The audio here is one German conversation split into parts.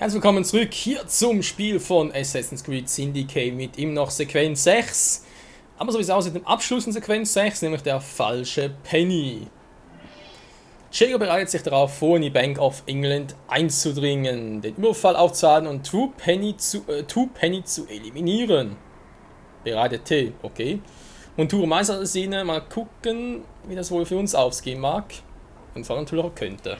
Herzlich willkommen zurück hier zum Spiel von Assassin's Creed Syndicate mit ihm noch Sequenz 6. Aber so wie es aussieht, im Abschluss von Sequenz 6, nämlich der falsche Penny. Jago bereitet sich darauf vor, in die Bank of England einzudringen, den Überfall aufzuhalten und Two Penny zu eliminieren. Bereitete, okay. Und Tourmeister-Assassine, mal gucken, wie das wohl für uns ausgehen mag. Und vor allem natürlich auch könnte.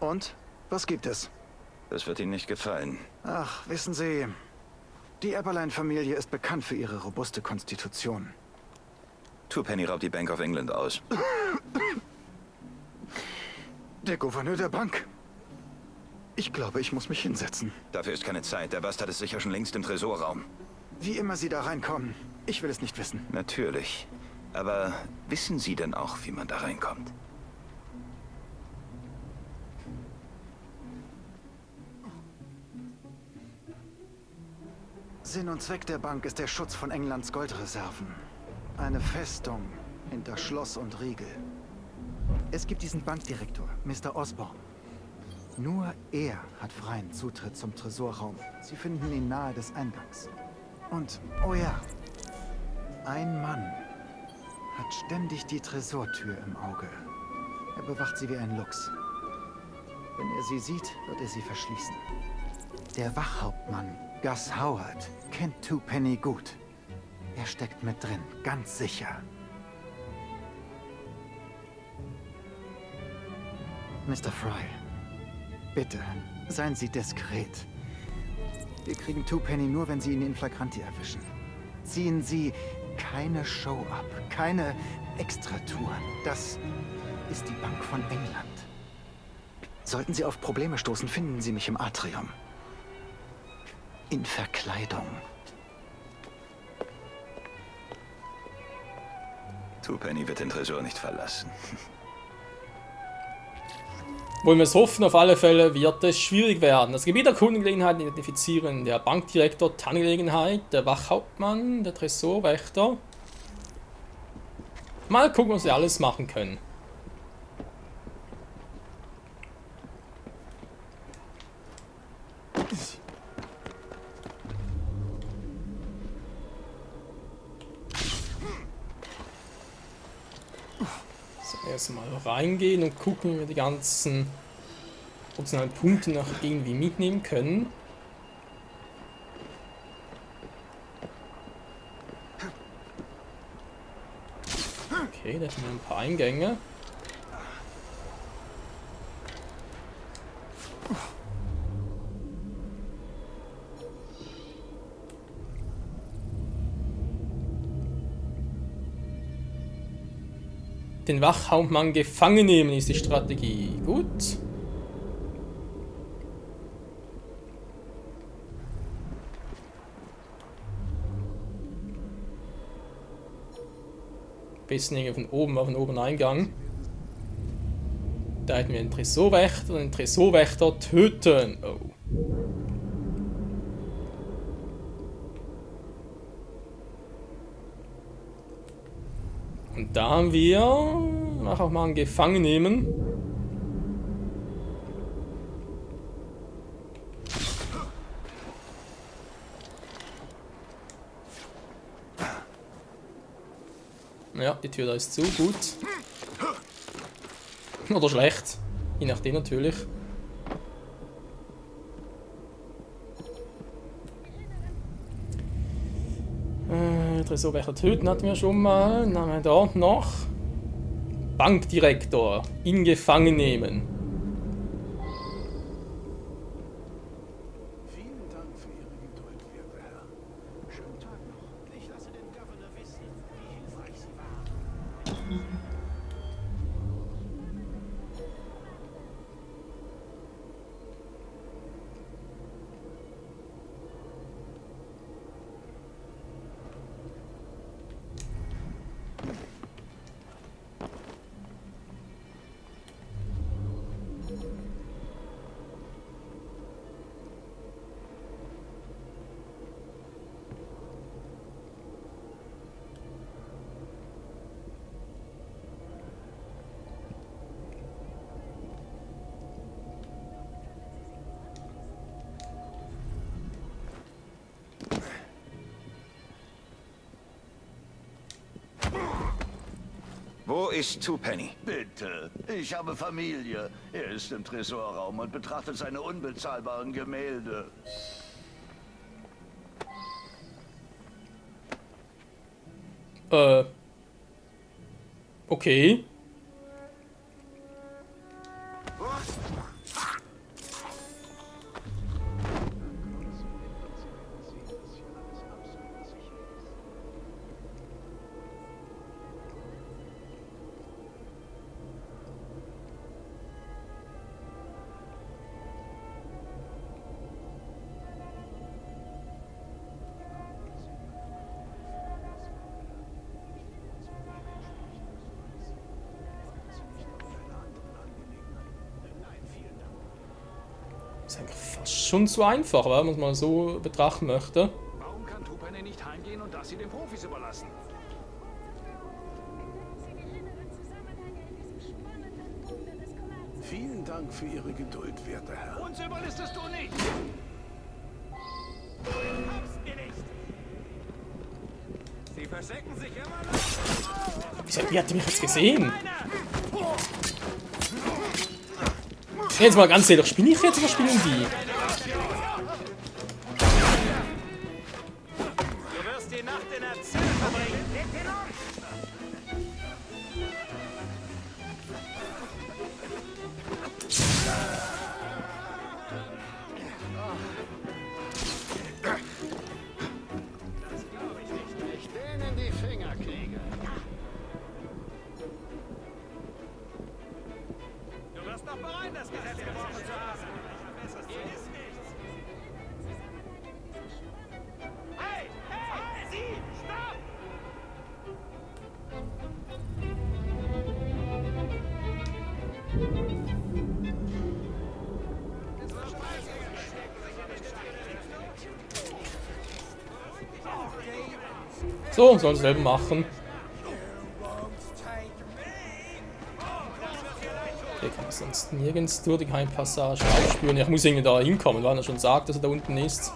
Und? Was gibt es? Das wird Ihnen nicht gefallen. Ach, wissen Sie, die Eberlein-Familie ist bekannt für ihre robuste Konstitution. Twopenny raubt die Bank of England aus. Der Gouverneur der Bank. Ich glaube, ich muss mich hinsetzen. Dafür ist keine Zeit. Der Bastard ist sicher schon längst im Tresorraum. Wie immer Sie da reinkommen, ich will es nicht wissen. Natürlich. Aber wissen Sie denn auch, wie man da reinkommt? Sinn und Zweck der Bank ist der Schutz von Englands Goldreserven. Eine Festung hinter Schloss und Riegel. Es gibt diesen Bankdirektor, Mr. Osborne. Nur er hat freien Zutritt zum Tresorraum. Sie finden ihn nahe des Eingangs. Und, oh ja, ein Mann hat ständig die Tresortür im Auge. Er bewacht sie wie ein Luchs. Wenn er sie sieht, wird er sie verschließen. Der Wachhauptmann, Gus Howard, kennt Twopenny gut. Er steckt mit drin, ganz sicher. Mr. Fry, bitte, seien Sie diskret. Wir kriegen Twopenny nur, wenn Sie ihn in Flagranti erwischen. Ziehen Sie keine Show ab, keine Extratouren. Das ist die Bank von England. Sollten Sie auf Probleme stoßen, finden Sie mich im Atrium. In Verkleidung. Twopenny wird den Tresor nicht verlassen. Wollen wir es hoffen, auf alle Fälle wird es schwierig werden. Das Gebiet der Kundengelegenheit identifizieren. Der Bankdirektor, Tarngelegenheit, der Wachhauptmann, der Tresorwächter. Mal gucken, was wir alles machen können. Erstmal reingehen und gucken, wie wir die ganzen optionalen Punkte noch irgendwie mitnehmen können. Okay, da haben wir ein paar Eingänge. Den Wachhauptmann gefangen nehmen ist die Strategie. Gut. Bisschen irgendwie von oben auf den oberen Eingang. Da hätten wir einen Tresorwächter und den Tresorwächter töten. Oh. Und da haben wir auch mal einen Gefangen nehmen. Ja, die Tür da ist zu, gut. Oder schlecht. Je nachdem natürlich. Tresorwächter töten hatten wir schon mal. Dann haben wir da noch. Bankdirektor. In Gefangen nehmen. Vielen Dank für Ihre Geduld, werter Herr. Schönen Tag noch. Ich lasse den Governor wissen, wie hilfreich Sie waren. Wo ist Twopenny? Bitte, ich habe Familie. Er ist im Tresorraum und betrachtet seine unbezahlbaren Gemälde. Okay. Ist eigentlich fast schon zu einfach, wenn man es mal so betrachten möchte. Warum kann Twopenny nicht heimgehen und das sie den Profis überlassen? Vielen Dank für Ihre Geduld, werter Herr. Uns überlistest du nicht! Sie verstecken sich immer noch! Wie hat er mich jetzt gesehen? Jetzt mal ganz ehrlich, spiele ich jetzt oder spielen die? Du wirst die Nacht in der Zelle verbringen! Ich denen die Finger kriege. Du wirst noch bereuen, das Gesetz gebrochen zu haben! Hier ist nichts! Hey! Hey! Sie! Stopp! So, soll es selber machen. Hier kann man sonst nirgends durch die Geheimpassage aufspüren. Ich muss irgendwie da hinkommen, weil er schon sagt, dass er da unten ist.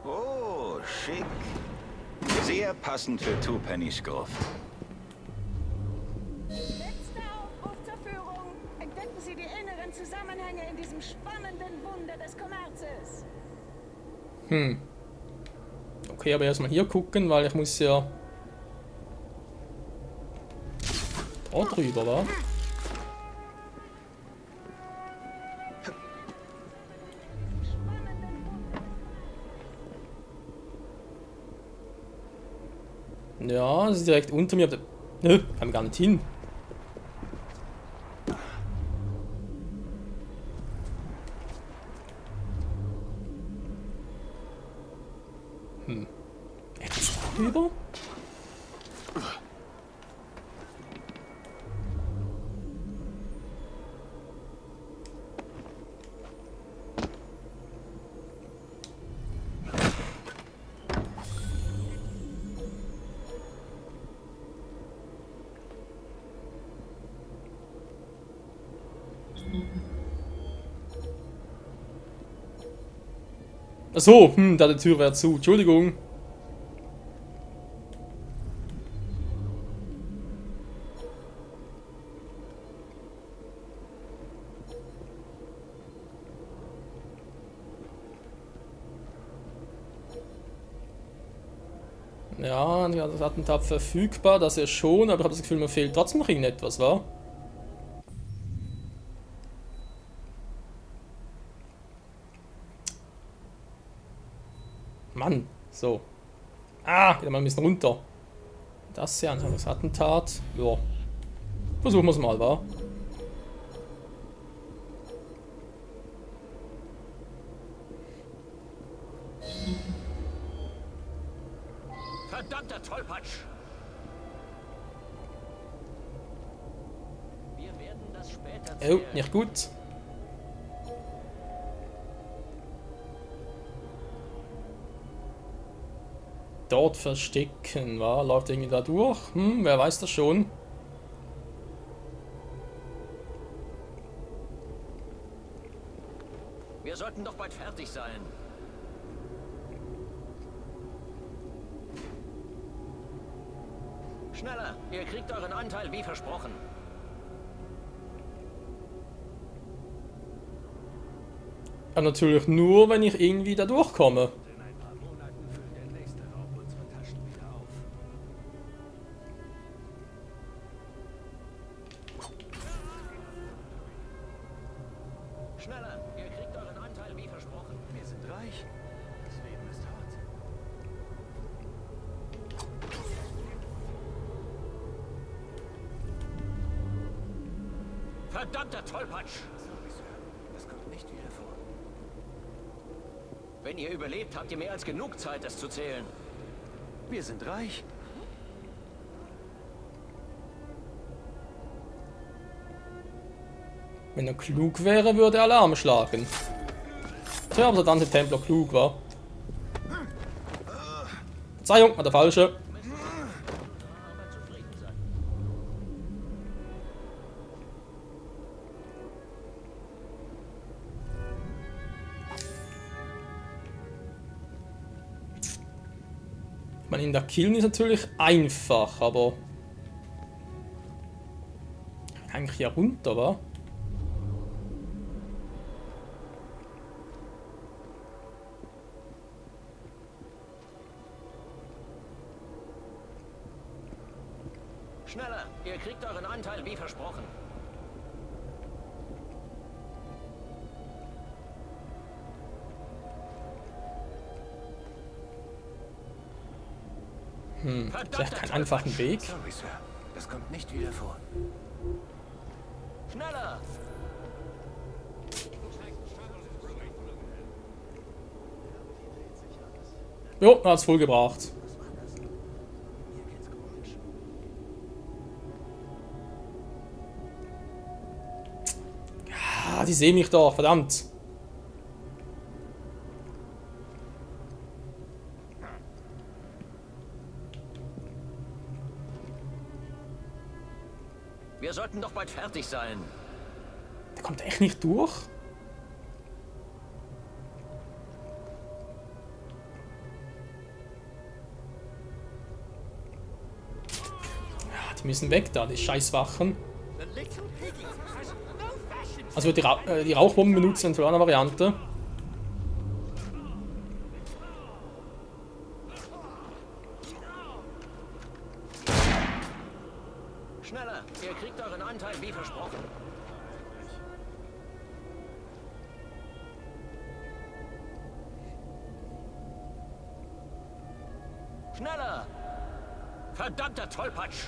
Oh, schick. Sehr passend für Twopennys Gruft. Letzter Aufruf zur Führung. Entdecken Sie die inneren Zusammenhänge in diesem spannenden Wunder des Kommerzes. Okay, aber erstmal hier gucken, weil ich muss ja da drüber, wa? Ja, das ist direkt unter mir. Nö, kann man gar nicht hin. Jetzt darüber? Achso, da die Tür wäre zu. Entschuldigung. Ja, das Attentat verfügbar, das ist schon, aber ich habe das Gefühl, mir fehlt trotzdem noch irgendetwas, wa? Mann, so. Ah, wieder mal ein bisschen runter. Das ist ja ein anderes Attentat. Ja. Versuchen wir es mal, wa? Verdammter Tollpatsch! Oh, nicht gut. Dort verstecken, wa? Läuft irgendwie da durch? Wer weiß das schon? Wir sollten doch bald fertig sein. Schneller, ihr kriegt euren Anteil wie versprochen. Ja, natürlich nur, wenn ich irgendwie da durchkomme. In ein paar Monaten füllt der nächste Raub unsere Taschen wieder auf. Schneller, ihr kriegt euren Anteil wie versprochen. Wir sind reich. Das Leben ist hart. Verdammter Tollpatsch! Das kommt nicht wieder vor. Wenn ihr überlebt, habt ihr mehr als genug Zeit, es zu zählen. Wir sind reich. Wenn er klug wäre, würde er Alarm schlagen. Tja, ob der Dante Templar klug war. Verzeihung, war der falsche. Aber zufrieden sein. Ich meine, ihn da killen ist natürlich einfach, aber... Eigentlich hier runter, wa? Schneller, ihr kriegt euren Anteil wie versprochen. Vielleicht keinen einfachen Weg. Sorry, Sir. Das kommt nicht wieder vor. Schneller! Jo, hat's voll gebracht. Ah, die sehen mich doch, verdammt. Wir sollten doch bald fertig sein. Der kommt echt nicht durch. Ja, die müssen weg da, die Scheißwachen. Also die Rauchbomben benutzen für eine Variante. Schneller, ihr kriegt euren Anteil wie versprochen. Schneller! Verdammter Tollpatsch!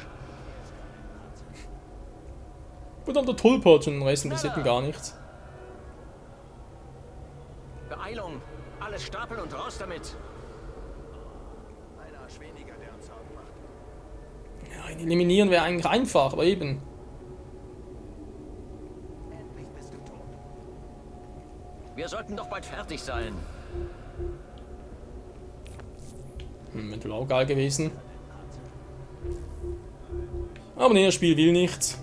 Verdammter Tollpatsch und den Rest interessiert ihn gar nichts. Beeilung! Alles stapeln und raus damit! Ein Arsch weniger, der uns Sorgen macht. Ja, ihn eliminieren wäre eigentlich einfach, aber eben. Endlich bist du tot. Wir sollten doch bald fertig sein. Eventuell auch geil gewesen. Aber nee, das Spiel will nichts.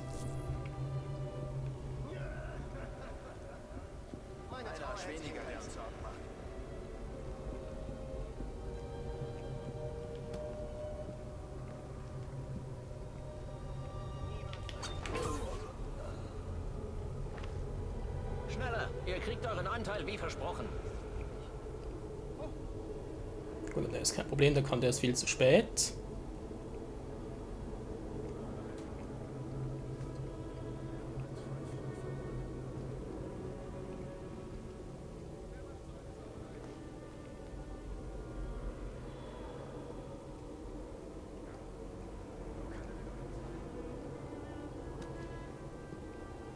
Ein Arsch weniger, der uns Sorgen macht. Schneller, ihr kriegt euren Anteil wie versprochen. Gut, der ist kein Problem, der kommt erst viel zu spät.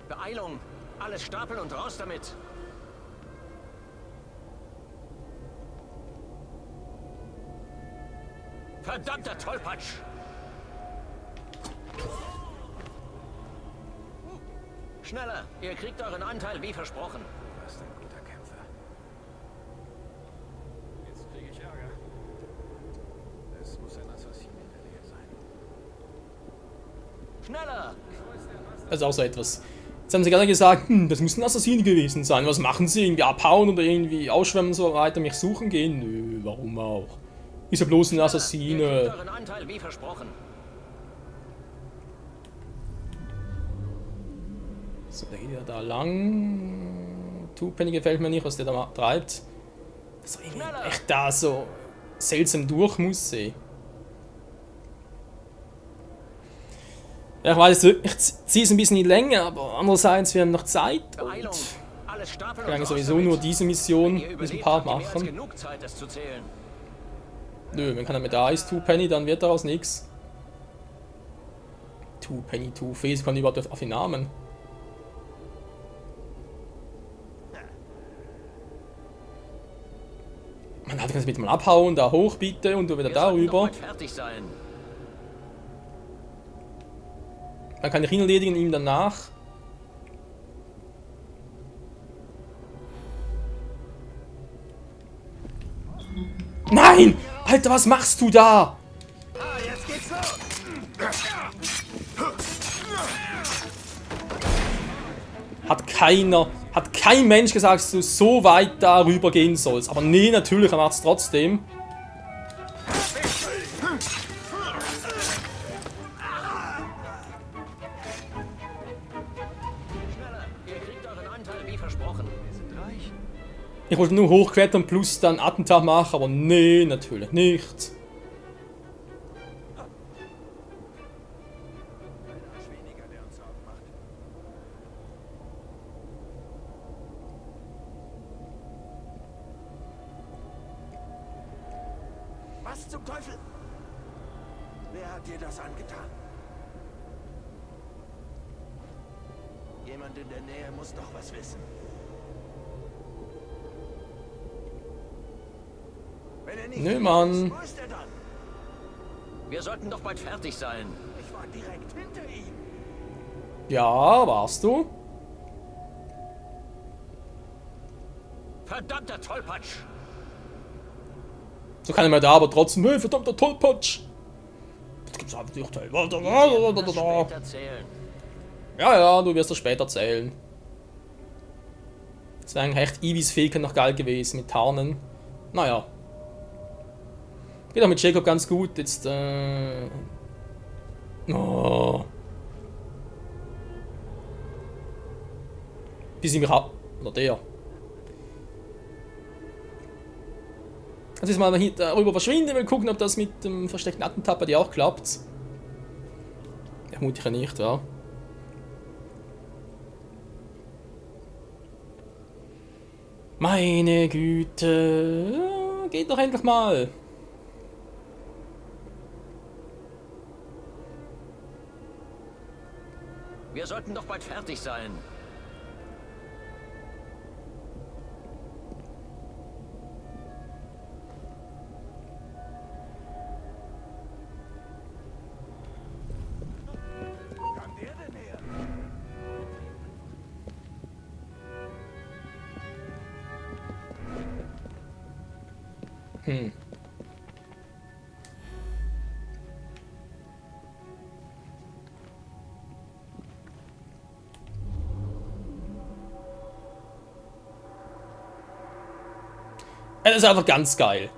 Beeilung! Alles stapeln und raus damit! Verdammter Tollpatsch! Schneller! Ihr kriegt euren Anteil wie versprochen. Du warst ein guter Kämpfer. Jetzt kriege ich Ärger. Es muss ein Assassin in der Nähe sein. Schneller! Also auch so etwas. Jetzt haben sie gerade gesagt, das muss ein Assassin gewesen sein. Was machen sie? Irgendwie abhauen oder irgendwie ausschwemmen und so weiter, mich suchen gehen? Nö, warum auch? Ist ja bloß ein Ihr Assassine. kriegt euren Anteil wie versprochen. So, der geht ja da lang. Twopenny gefällt mir nicht, was der da treibt. Dass er irgendwie echt da so seltsam durch muss sehen. Ja, ich weiß, ich ziehe es ein bisschen in die Länge, aber andererseits, wir haben noch Zeit Beeilung! und Alles stapeln wir können und sowieso raus nur damit. diese Wenn Mission, ihr diesen überlebt, Part habt ihr mehr als machen. genug Zeit, es zu zählen. Nö, wenn keiner mehr da ist, Twopenny, dann wird daraus nichts. Twopenny, Two-Face, kommt überhaupt auf den Namen. Man hat ganz mit mal abhauen, da hoch bitte und du wieder Wir sollten doch darüber. bald fertig sein. Man kann ihn erledigen, ihm danach. Nein! Alter, was machst du da? Jetzt geht's los! Hat kein Mensch gesagt, dass du so weit darüber gehen sollst. Aber nee, natürlich, er macht es trotzdem. Schneller! Ihr kriegt euren Anteil wie versprochen. Ich wollte nur hochklettern plus dann Attentat machen, aber nee, natürlich nicht. Weniger, der uns Sorgen macht. Was zum Teufel? Wer hat dir das angetan? Jemand in der Nähe muss doch was wissen. Wenn er nicht Nö, hier Mann. ist, wo ist er dann? Wir sollten doch bald fertig sein. Ich war direkt hinter ihm. Ja, warst du? Verdammter Tollpatsch! So kann er mal da, aber trotzdem, hey, verdammter Tollpatsch. Das gibt's einfach nicht. Das später zählen. Ja, ja, du wirst das später erzählen. Das wäre eigentlich echt Eevees Fähigkeit noch geil gewesen mit Tarnen. Naja. Geht auch mit Jacob ganz gut. Jetzt, oh. Bis ich mich ab. Oder der. Kannst du jetzt mal darüber verschwinden, mal gucken, ob das mit dem versteckten Attentat bei dir auch klappt. Vermutlich ja nicht, ja. Meine Güte. Geht doch endlich mal. Wir sollten doch bald fertig sein. Wo kam der denn her? Das ist einfach ganz geil.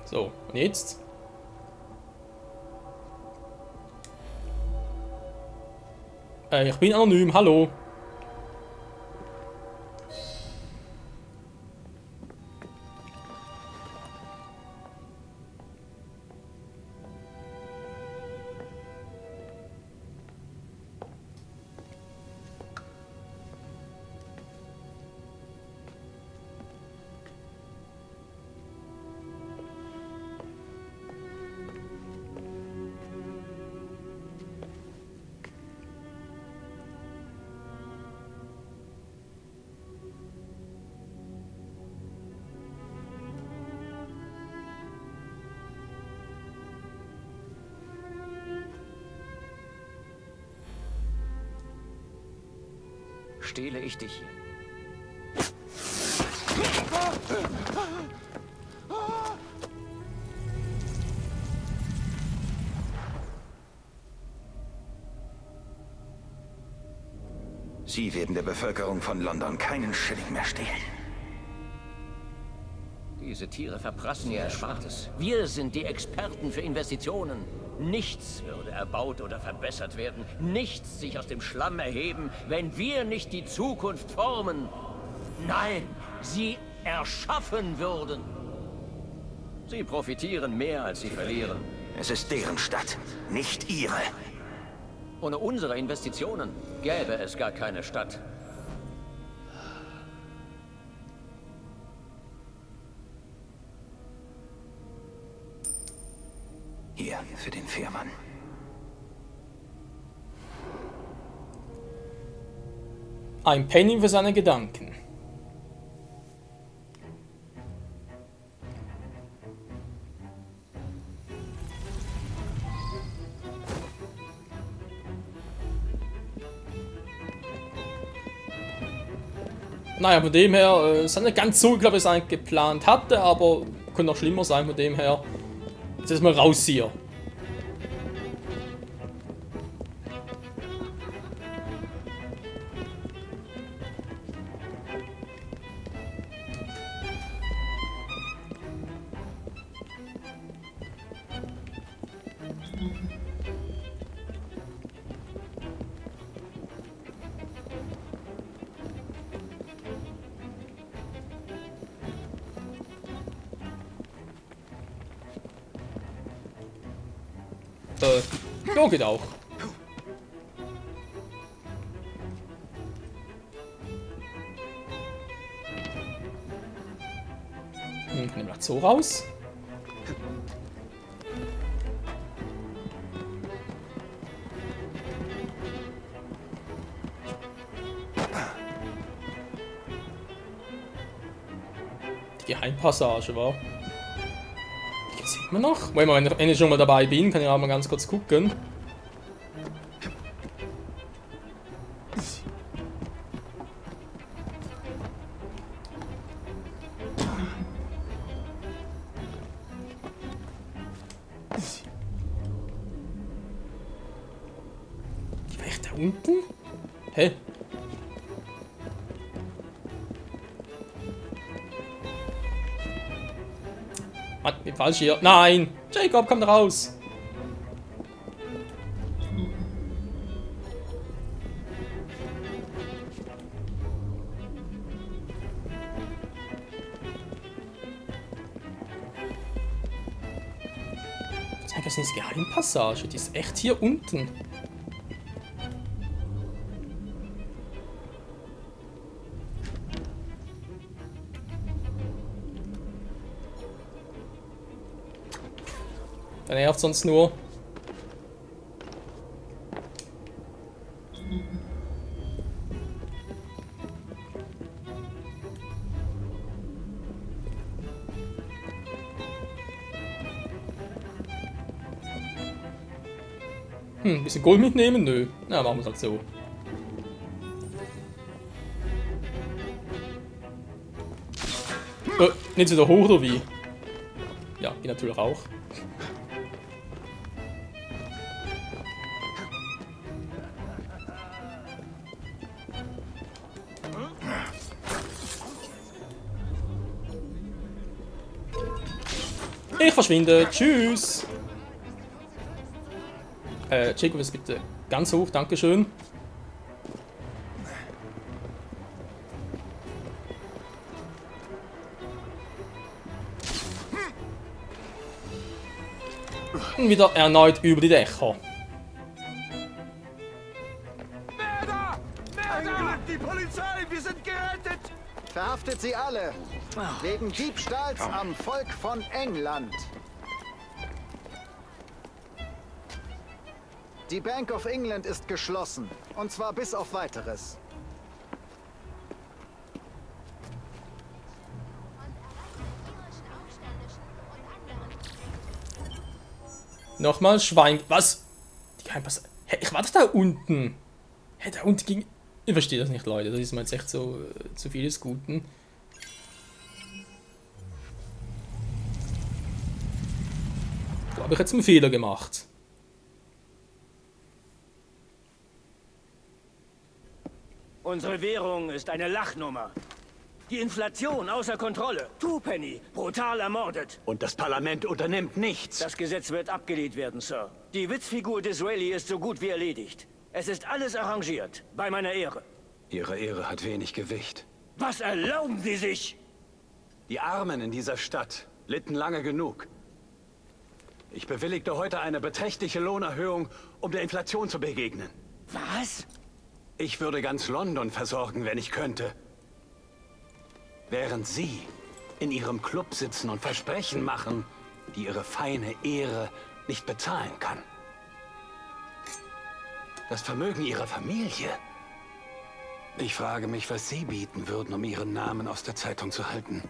So, und jetzt? Ich bin anonym, hallo. stehle ich dich. Sie werden der Bevölkerung von London keinen Schilling mehr stehlen. Diese Tiere verprassen ihr Erspartes. Wir sind die Experten für Investitionen. Nichts würde erbaut oder verbessert werden. Nichts sich aus dem Schlamm erheben, wenn wir nicht die Zukunft formen. Nein, sie erschaffen würden. Sie profitieren mehr, als sie verlieren. Es ist deren Stadt, nicht Ihre. Ohne unsere Investitionen gäbe es gar keine Stadt. Hier, für den Fährmann. Ein Penny für seine Gedanken. Naja, von dem her, es ist nicht ganz so, glaube ich, es eigentlich geplant hatte, aber könnte noch schlimmer sein, von dem her. Jetzt ist mal raus hier. Ja, geht auch. Nehmen wir so raus. Die Geheimpassage, war. Die sieht man noch. Wenn ich schon mal dabei bin, kann ich auch mal ganz kurz gucken. Die war echt da unten? Hä? Mann, bin falsch hier. Nein! Jacob, komm raus! Das ist eine Geheimpassage. Die ist echt hier unten. Der nervt sonst nur. Ein bisschen Gold mitnehmen? Nö. Na, machen wir es halt so. Nicht wieder hoch oder wie? Ja, geht natürlich auch. Ich verschwinde. Tschüss. Jacob ist bitte ganz hoch. Dankeschön. Und wieder erneut über die Dächer. Die Polizei, wir sind gerettet! Verhaftet sie alle. Wegen Diebstahls am Volk von England. Die Bank of England ist geschlossen. Und zwar bis auf Weiteres. Nochmal Schwein. Was? Die Geheimpassage. Hä, ich war doch da unten. Hä, da unten ging Ich verstehe das nicht, Leute. Das ist mir jetzt echt so zu viel des Guten. Da habe ich jetzt einen Fehler gemacht. Unsere Währung ist eine Lachnummer. Die Inflation außer Kontrolle. Twopenny, brutal ermordet. Und das Parlament unternimmt nichts. Das Gesetz wird abgelehnt werden, Sir. Die Witzfigur Disraeli ist so gut wie erledigt. Es ist alles arrangiert. Bei meiner Ehre. Ihre Ehre hat wenig Gewicht. Was erlauben Sie sich? Die Armen in dieser Stadt litten lange genug. Ich bewilligte heute eine beträchtliche Lohnerhöhung, um der Inflation zu begegnen. Was? Ich würde ganz London versorgen, wenn ich könnte. Während Sie in Ihrem Club sitzen und Versprechen machen, die Ihre feine Ehre nicht bezahlen kann. Das Vermögen Ihrer Familie. Ich frage mich, was Sie bieten würden, um Ihren Namen aus der Zeitung zu halten.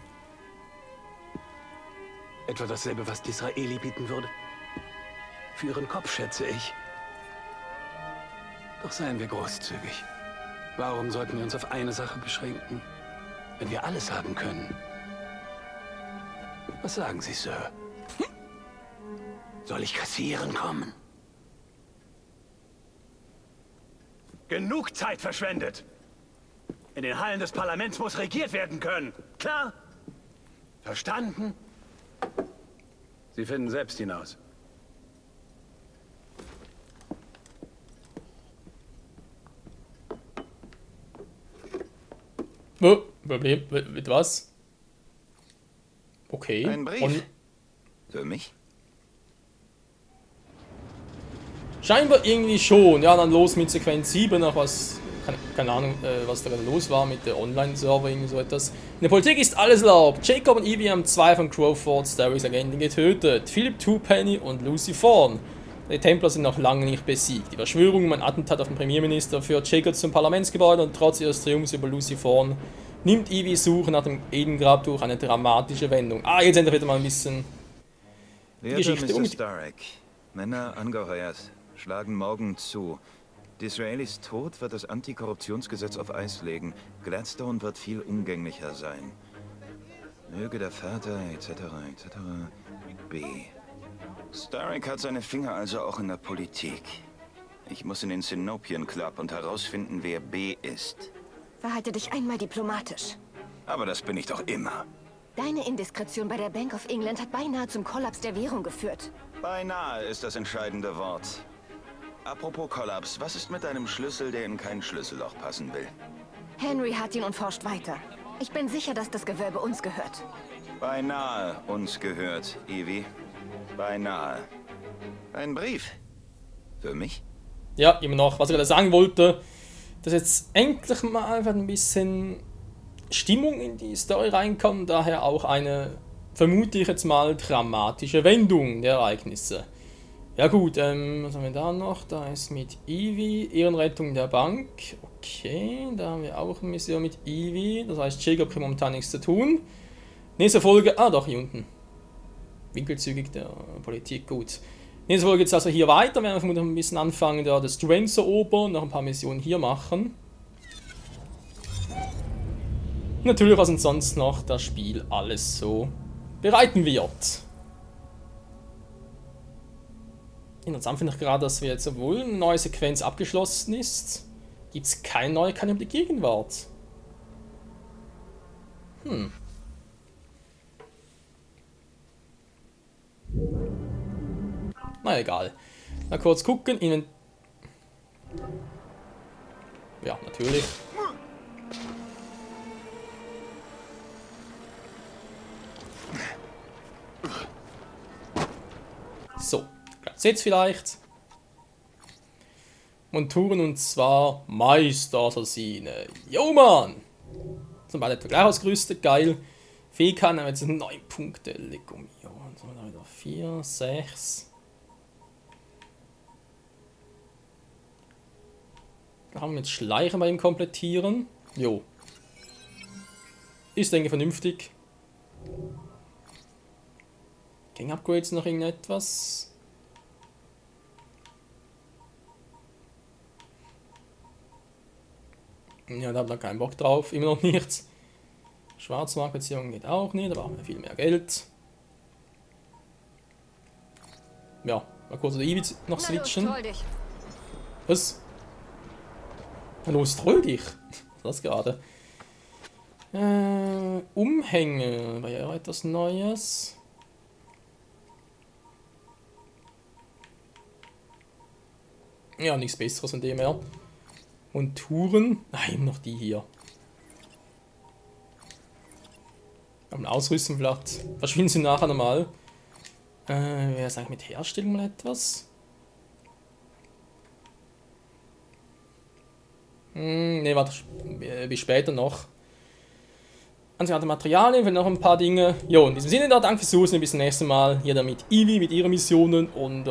Etwa dasselbe, was Disraeli bieten würde? Für Ihren Kopf, schätze ich. Doch seien wir großzügig. Warum sollten wir uns auf eine Sache beschränken, wenn wir alles haben können? Was sagen Sie, Sir? Soll ich kassieren kommen? Genug Zeit verschwendet! In den Hallen des Parlaments muss regiert werden können. Klar? Verstanden? Sie finden selbst hinaus. Oh, Problem, mit was? Okay. Ein Brief. Und Für mich? scheinbar irgendwie schon. Ja, dann los mit Sequenz 7, nach was, keine Ahnung, was da gerade los war mit der Online-Server, irgendwie so etwas. In der Politik ist alles erlaubt. Jacob und Evie haben 2 von Crawfords Starrys Agenten getötet. Philip Twopenny und Lucy Thorne. Die Templer sind noch lange nicht besiegt. Die Verschwörung um ein Attentat auf den Premierminister führt Jacob zum Parlamentsgebäude und trotz ihres Triumphs über Lucy Thorne nimmt Evies Suche nach dem Edengrab durch eine dramatische Wendung. Ah, jetzt endlich wieder mal ein bisschen die Werte Geschichte Mr. Starrick, Männer angeheuert, schlagen morgen zu. Disraelis Tod wird das Antikorruptionsgesetz auf Eis legen. Gladstone wird viel umgänglicher sein. Möge der Vater etc. etc. B. Starrick hat seine Finger also auch in der Politik. Ich muss in den Sinopian Club und herausfinden, wer B ist. Verhalte dich einmal diplomatisch. Aber das bin ich doch immer. Deine Indiskretion bei der Bank of England hat beinahe zum Kollaps der Währung geführt. Beinahe ist das entscheidende Wort. Apropos Kollaps, was ist mit deinem Schlüssel, der in kein Schlüsselloch passen will? Henry hat ihn und forscht weiter. Ich bin sicher, dass das Gewölbe uns gehört. Beinahe uns gehört, Evie. Beinahe. Ein Brief. Für mich? Ja, immer noch, was ich gerade sagen wollte, dass jetzt endlich mal einfach ein bisschen Stimmung in die Story reinkommt, daher auch eine, vermute ich jetzt mal, dramatische Wendung der Ereignisse. Ja gut, was haben wir da noch? Da ist mit Evie, Ehrenrettung der Bank. Okay, da haben wir auch eine Mission mit Evie, das heißt, Jacob hat momentan nichts zu tun. Nächste Folge, doch hier unten. Winkelzügig der Politik, gut. Nächste Folge geht es also hier weiter, wir werden vermutlich ein bisschen anfangen, da das Strange erobern, noch ein paar Missionen hier machen. Und natürlich, was uns sonst noch das Spiel alles so bereiten wird. Interessant finde ich gerade, dass wir jetzt, obwohl eine neue Sequenz abgeschlossen ist, gibt es keine neue Kanne um die Gegenwart. Na egal. Mal kurz gucken. Ja, natürlich. So, seht's vielleicht. Monturen und zwar Meisterassassine. Jo Mann! Sind beide etwa gleich ausgerüstet, geil. Fähigkeiten haben wir jetzt 9 Punkte. Lego mio. Dann haben wir wieder 4, 6. Da haben wir jetzt Schleichen bei ihm komplettieren. Jo. Ist, denke ich, vernünftig. Gang-Upgrades noch irgendetwas? Ja, da hat man keinen Bock drauf, immer noch nichts. Schwarzmarktbeziehung geht auch nicht, da brauchen wir viel mehr Geld. Ja, mal kurz der Ibi noch switchen. Was? Na los, troll dich. Was ist das gerade? Umhänge, war ja auch etwas Neues. Ja, nichts Besseres von dem her. Und Touren. Nein, noch die hier. Am Ausrüsten vielleicht. Verschwinden sie nachher nochmal. Wäre es eigentlich mit Herstellung mal etwas? Ne, warte. Bis später noch. Ansichtliche Materialien, für noch ein paar Dinge. Jo, in diesem Sinne, danke fürs Zusehen. Bis zum nächsten Mal. Hier dann mit Ivi, mit ihren Missionen. Und,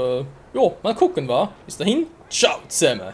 jo, mal gucken, wa? Bis dahin. Ciao zusammen.